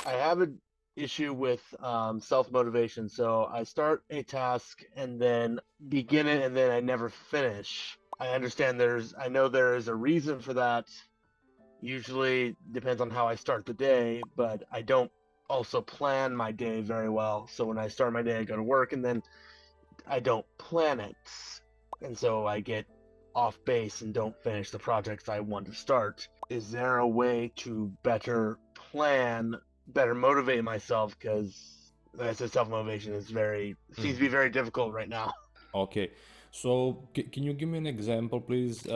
I have an issue with self-motivation. So I start a task and then begin it and then I never finish. I know there is a reason for that. Usually depends on how I start the day, but I don't also plan my day very well. So when I start my day, I go to work and then I don't plan it. And so I get off base and don't finish the projects I want to start. Is there a way to better plan, better motivate myself? Because like I said, self motivation is seems to be very difficult right now. Okay, so can you give me an example, please?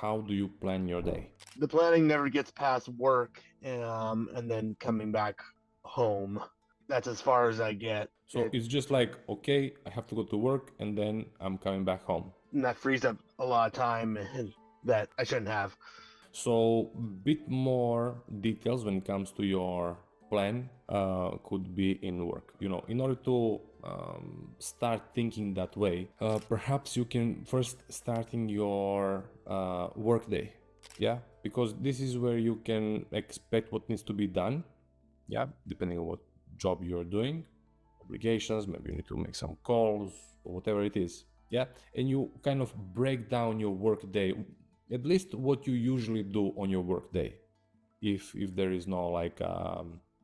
How do you plan your day? The planning never gets past work, and then coming back home. That's as far as I get. So it's just like, okay, I have to go to work and then I'm coming back home. And that frees up a lot of time that I shouldn't have. So bit more details when it comes to your plan could be in work. In order to start thinking that way, perhaps you can first starting your work day. Yeah, because this is where you can expect what needs to be done. Yeah, depending on what job you're doing, obligations, maybe you need to make some calls or whatever it is. Yeah, and you kind of break down your work day, at least what you usually do on your work day, if there is no like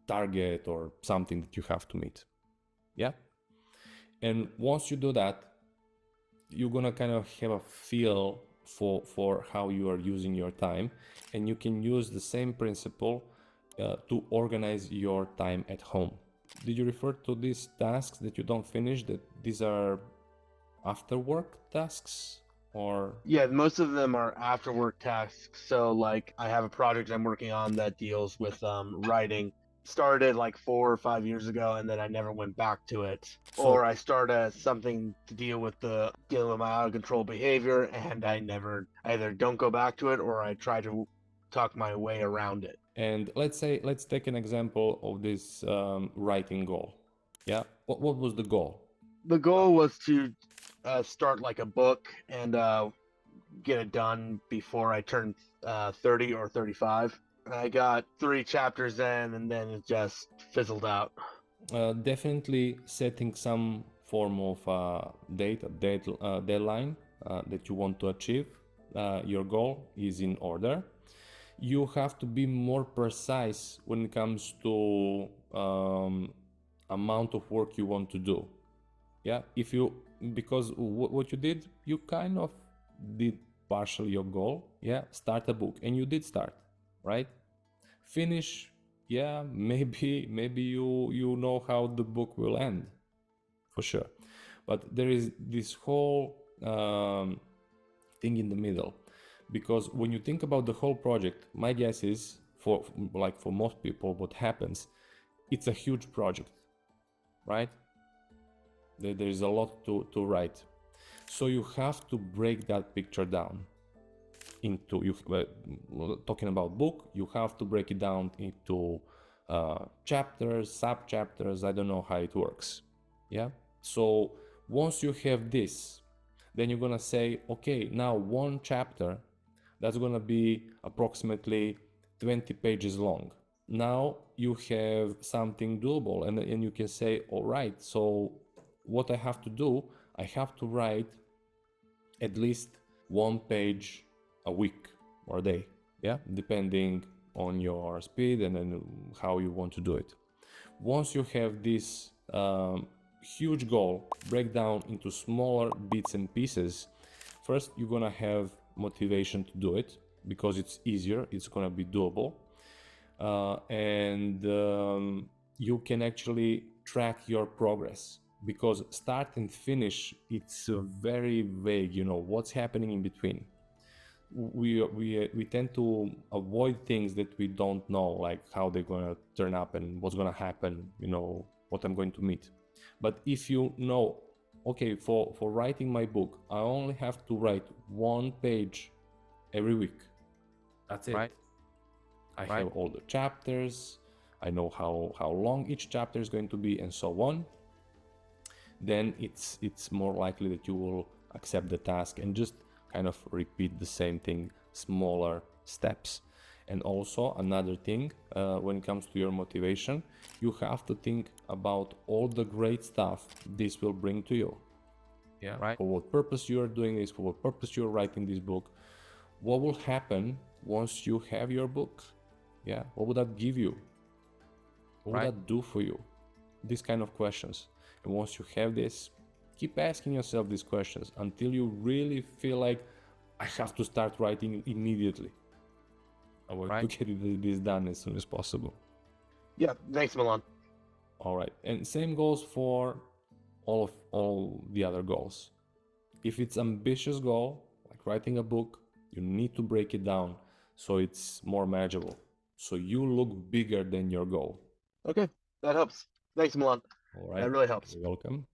target or something that you have to meet. Yeah, and once you do that, you're gonna kind of have a feel for how you are using your time, and you can use the same principle to organize your time at home. Did you refer to these tasks that you don't finish, that these are after work tasks, or? Yeah, most of them are after work tasks. So like I have a project I'm working on that deals with writing. Started like 4 or 5 years ago and then I never went back to it. So Or I started something to dealing with my out of control behavior and I either don't go back to it or I try to talk my way around it. and let's take an example of this writing goal. Yeah, what was the goal? The goal was to start like a book and get it done before I turned 30 or 35. I got 3 chapters in and then it just fizzled out. Definitely setting some form of deadline that you want to achieve. Your goal is in order. You have to be more precise when it comes to amount of work you want to do. Yeah, if you because what you did, you kind of did partially your goal. Yeah, start a book, and you did start, right? Finish, yeah, maybe you know how the book will end, for sure, but there is this whole thing in the middle, because when you think about the whole project, my guess is for most people what happens, it's a huge project, right? There is a lot to write, so you have to break that picture down into talking about book, you have to break it down into chapters, sub chapters. I don't know how it works. Yeah, so once you have this, then you're gonna say, okay, now one chapter that's gonna be approximately 20 pages long. Now you have something doable, and you can say, all right, so what I have to do, I have to write at least 1 page a week or a day, yeah, depending on your speed and then how you want to do it. Once you have this huge goal, break down into smaller bits and pieces. First, you're gonna have motivation to do it because it's easier, it's gonna be doable, and you can actually track your progress, because start and finish, it's very vague, what's happening in between. We tend to avoid things that we don't know, like how they're gonna turn up and what's gonna happen, what I'm going to meet. But if you know, okay, for writing my book, I only have to write 1 page every week. That's it. Right. I have all the chapters, I know how long each chapter is going to be, and so on. Then it's more likely that you will accept the task and just kind of repeat the same thing, smaller steps. And also another thing, when it comes to your motivation, you have to think about all the great stuff this will bring to you. Yeah. Right. For what purpose you are doing this, for what purpose you're writing this book, what will happen once you have your book? Yeah. What would that give you? What would Right. that do for you? These kind of questions. And once you have this, keep asking yourself these questions until you really feel like, I have to start writing immediately. I want Right. to get this done as soon as possible. Yeah, thanks, Milan. All right. And same goes for all the other goals. If it's ambitious goal, like writing a book, you need to break it down so it's more manageable. So you look bigger than your goal. Okay, that helps. Thanks, Milan. All right. That really helps. You're welcome.